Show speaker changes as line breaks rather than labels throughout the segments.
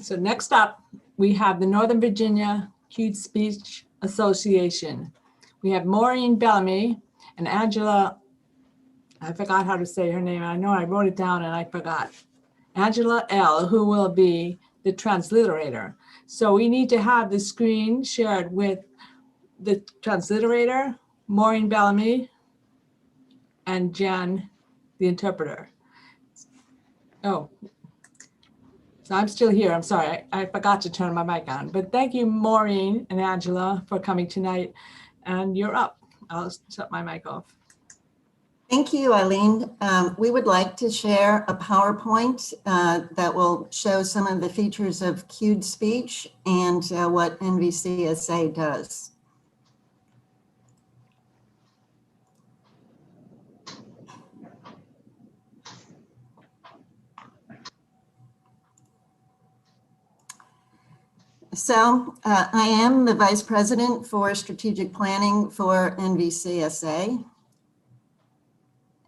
So next up, we have the Northern Virginia Cued Speech Association. We have Maureen Bellamy and Angela, I forgot how to say her name. I know I wrote it down and I forgot. Angela L., who will be the transliterator. So we need to have the screen shared with the transliterator, Maureen Bellamy, and Jen, the interpreter. Oh, so I'm still here. I'm sorry. I forgot to turn my mic on. But thank you, Maureen and Angela, for coming tonight. And you're up. I'll shut my mic off.
Thank you, Eileen. We would like to share a PowerPoint that will show some of the features of cued speech and what NVCSA does. So I am the Vice President for Strategic Planning for NVCSA.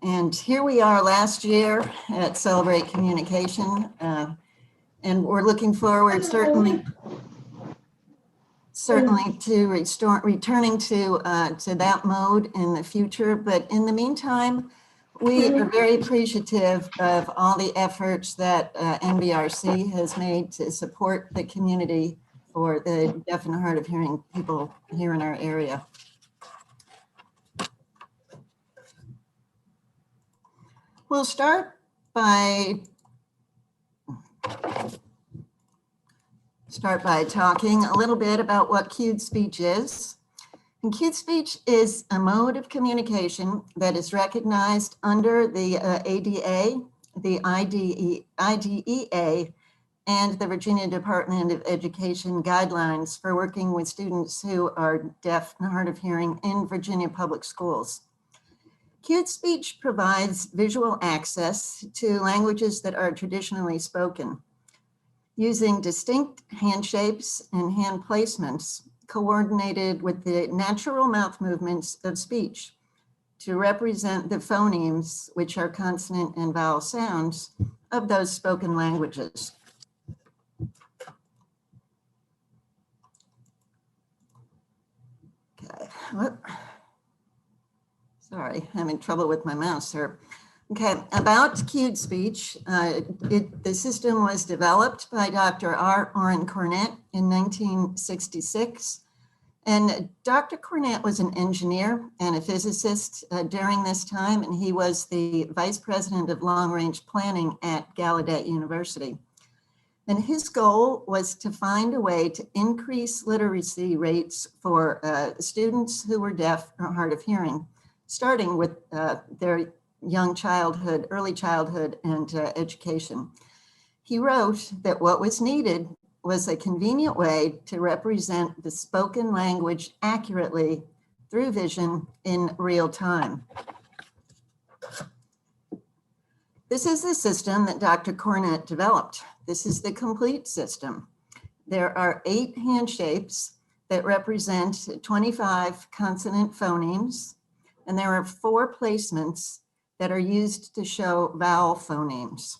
And here we are last year at Celebrate Communication. And we're looking forward certainly to returning to that mode in the future. But in the meantime, we are very appreciative of all the efforts that NVRC has made to support the community for the deaf and hard of hearing people here in our area. We'll start by talking a little bit about what cued speech is. And cued speech is a mode of communication that is recognized under the ADA, the IDEA, and the Virginia Department of Education guidelines for working with students who are deaf and hard of hearing in Virginia public schools. Cued speech provides visual access to languages that are traditionally spoken, using distinct hand shapes and hand placements coordinated with the natural mouth movements of speech to represent the phonemes, which are consonant and vowel sounds, of those spoken languages. Okay, sorry, I'm in trouble with my mouse here. Okay, about cued speech, the system was developed by Dr. Orin Cornett in 1966. And Dr. Cornett was an engineer and a physicist during this time, and he was the vice president of long-range planning at Gallaudet University. And his goal was to find a way to increase literacy rates for students who were deaf or hard of hearing, starting with their young childhood, early childhood, and education. He wrote that what was needed was a convenient way to represent the spoken language accurately through vision in real time. This is the system that Dr. Cornett developed. This is the complete system. There are 8 hand shapes that represent 25 consonant phonemes, and there are 4 placements that are used to show vowel phonemes.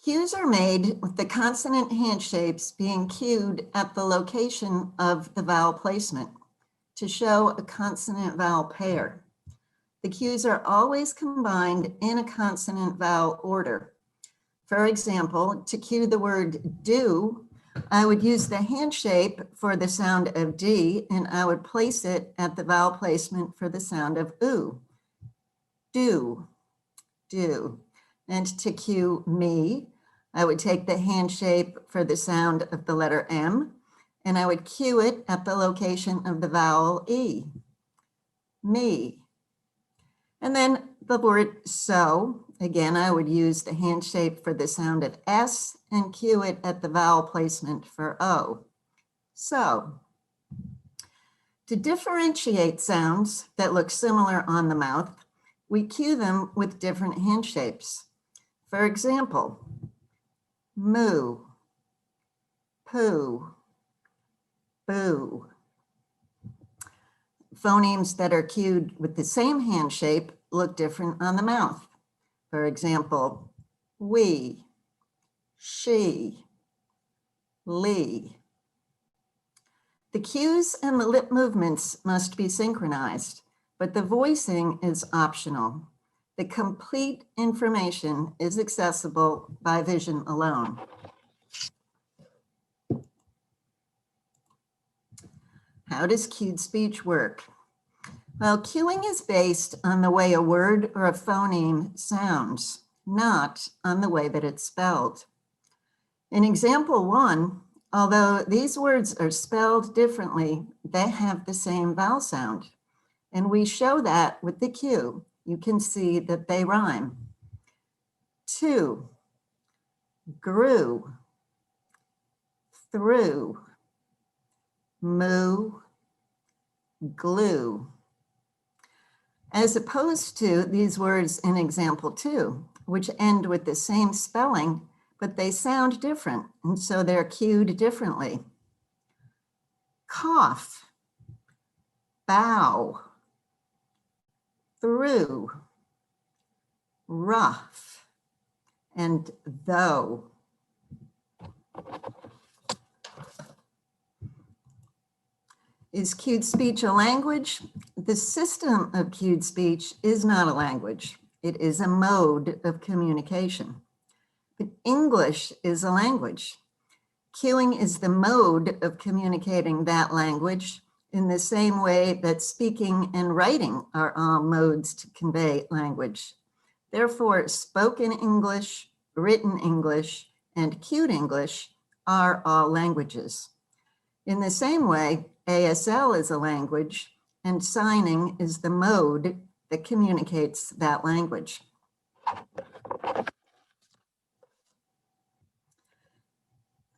Cues are made with the consonant hand shapes being cued at the location of the vowel placement to show a consonant vowel pair. The cues are always combined in a consonant vowel order. For example, to cue the word do, I would use the hand shape for the sound of D, and I would place it at the vowel placement for the sound of oo. Do, do. And to cue me, I would take the hand shape for the sound of the letter M, and I would cue it at the location of the vowel E, me. And then the word so, again, I would use the hand shape for the sound of S and cue it at the vowel placement for O, so. To differentiate sounds that look similar on the mouth, we cue them with different hand shapes. For example, moo, poo, boo. Phonemes that are cued with the same hand shape look different on the mouth. For example, we, she, lee. The cues and the lip movements must be synchronized, but the voicing is optional. The complete information is accessible by vision alone. How does cued speech work? Well, cueing is based on the way a word or a phoneme sounds, not on the way that it's spelled. In example 1, although these words are spelled differently, they have the same vowel sound. And we show that with the cue. You can see that they rhyme. 2, grew, through, moo, glue. As opposed to these words in example 2, which end with the same spelling, but they sound different, and so they're cued differently. Cough, bow, through, rough, and though. Is cued speech a language? The system of cued speech is not a language. It is a mode of communication. But English is a language. Cueing is the mode of communicating that language in the same way that speaking and writing are all modes to convey language. Therefore, spoken English, written English, and cued English are all languages. In the same way, ASL is a language, and signing is the mode that communicates that language.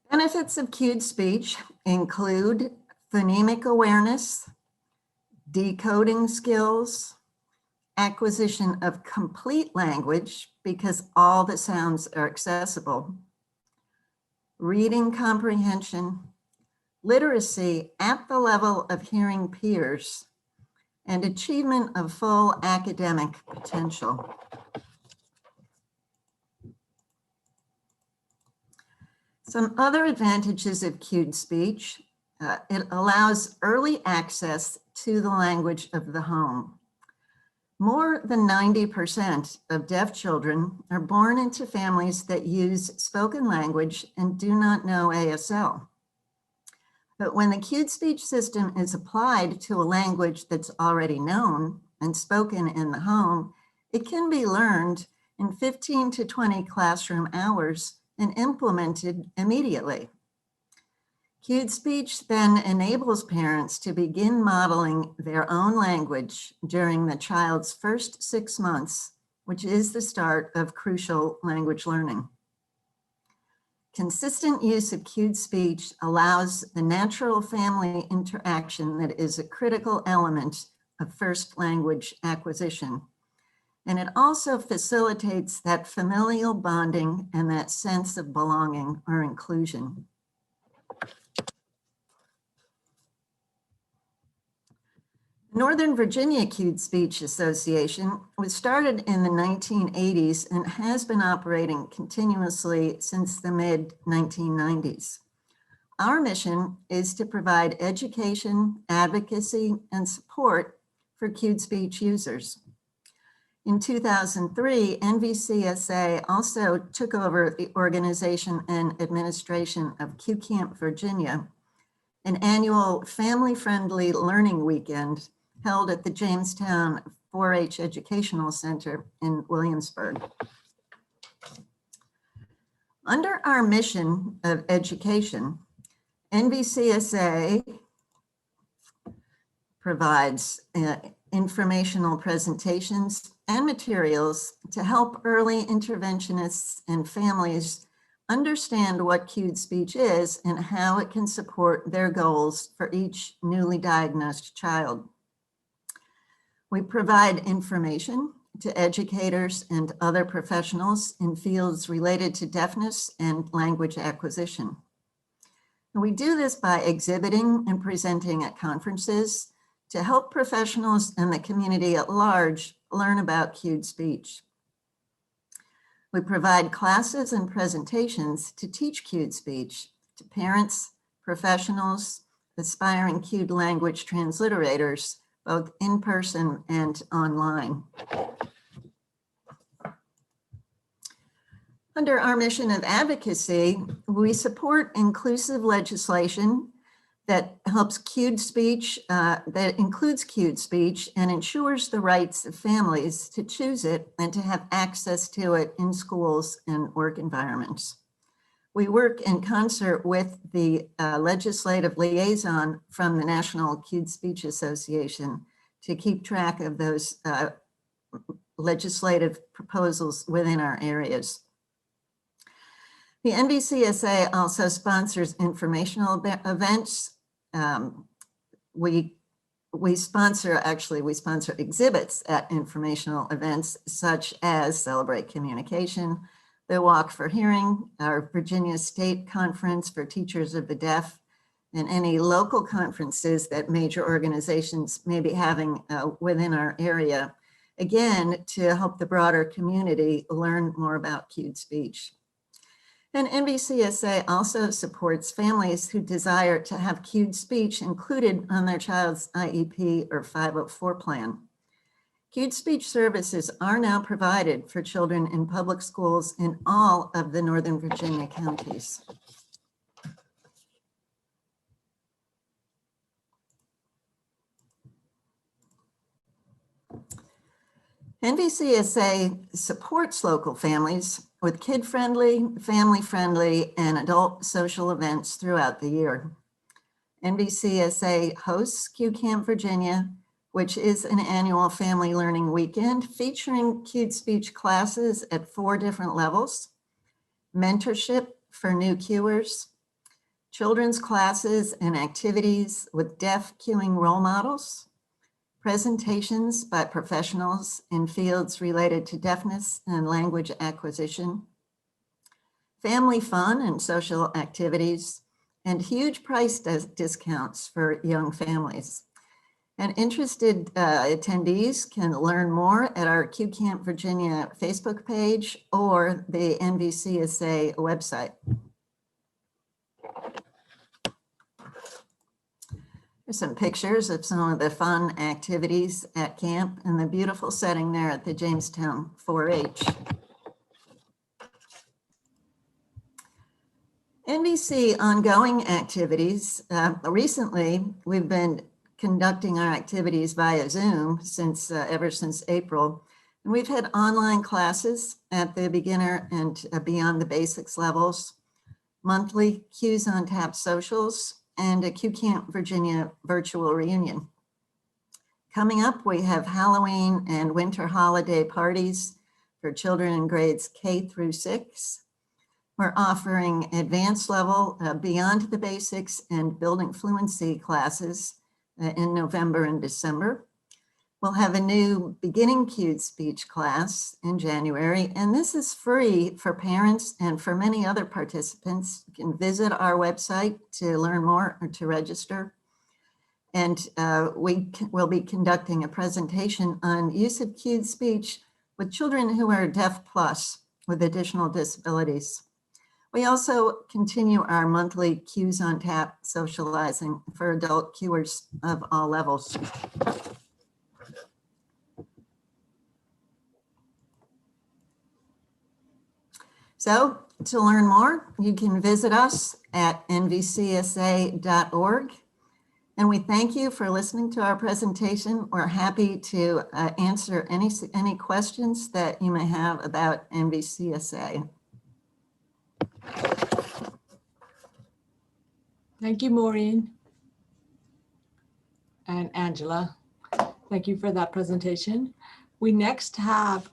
Benefits of cued speech include phonemic awareness, decoding skills, acquisition of complete language because all the sounds are accessible, reading comprehension, literacy at the level of hearing peers, and achievement of full academic potential. Some other advantages of cued speech, it allows early access to the language of the home. More than 90% of deaf children are born into families that use spoken language and do not know ASL. But when the cued speech system is applied to a language that's already known and spoken in the home, it can be learned in 15 to 20 classroom hours and implemented immediately. Cued speech then enables parents to begin modeling their own language during the child's first 6 months, which is the start of crucial language learning. Consistent use of cued speech allows the natural family interaction that is a critical element of first language acquisition. And it also facilitates that familial bonding and that sense of belonging or inclusion. Northern Virginia Cued Speech Association was started in the 1980s and has been operating continuously since the mid-1990s. Our mission is to provide education, advocacy, and support for cued speech users. In 2003, NVCSA also took over the organization and administration of Q Camp Virginia, an annual family-friendly learning weekend held at the Jamestown 4-H Educational Center in Williamsburg. Under our mission of education, NVCSA provides informational presentations and materials to help early interventionists and families understand what cued speech is and how it can support their goals for each newly diagnosed child. We provide information to educators and other professionals in fields related to deafness and language acquisition. And we do this by exhibiting and presenting at conferences, to help professionals and the community at large learn about cued speech. We provide classes and presentations to teach cued speech to parents, professionals, aspiring cued language transliterators, both in person and online. Under our mission of advocacy, we support inclusive legislation that helps cued speech, that includes cued speech and ensures the rights of families to choose it and to have access to it in schools and work environments. We work in concert with the legislative liaison from the National Cued Speech Association to keep track of those legislative proposals within our areas. The NVCSA also sponsors informational events. We sponsor exhibits at informational events such as Celebrate Communication, the Walk for Hearing, our Virginia State Conference for Teachers of the Deaf, and any local conferences that major organizations may be having within our area, again, to help the broader community learn more about cued speech. And NVCSA also supports families who desire to have cued speech included on their child's IEP or 504 plan. Cued speech services are now provided for children in public schools in all of the Northern Virginia counties. NVCSA supports local families with kid-friendly, family-friendly, and adult social events throughout the year. NVCSA hosts Q Camp Virginia, which is an annual family learning weekend featuring cued speech classes at 4 different levels, mentorship for new cuers, children's classes and activities with deaf cueing role models, presentations by professionals in fields related to deafness and language acquisition, family fun and social activities, and huge price discounts for young families. And interested attendees can learn more at our Q Camp Virginia Facebook page or the NVCSA website. Here's some pictures of some of the fun activities at camp and the beautiful setting there at the Jamestown 4-H. NVC ongoing activities. Recently, we've been conducting our activities via Zoom ever since April. And we've had online classes at the beginner and beyond the basics levels, monthly Q's on Tap socials, and a Q Camp Virginia virtual reunion. Coming up, we have Halloween and winter holiday parties for children in grades K through 6. We're offering advanced level beyond the basics and building fluency classes in November and December. We'll have a new beginning cued speech class in January, and this is free for parents and for many other participants. You can visit our website to learn more or to register. And we will be conducting a presentation on use of cued speech with children who are deaf plus with additional disabilities. We also continue our monthly Q's on Tap socializing for adult cuers of all levels. So to learn more, you can visit us at nvcsa.org. And we thank you for listening to our presentation. We're happy to answer any questions that you may have about NVCSA.
Thank you, Maureen and Angela. Thank you for that presentation. We next have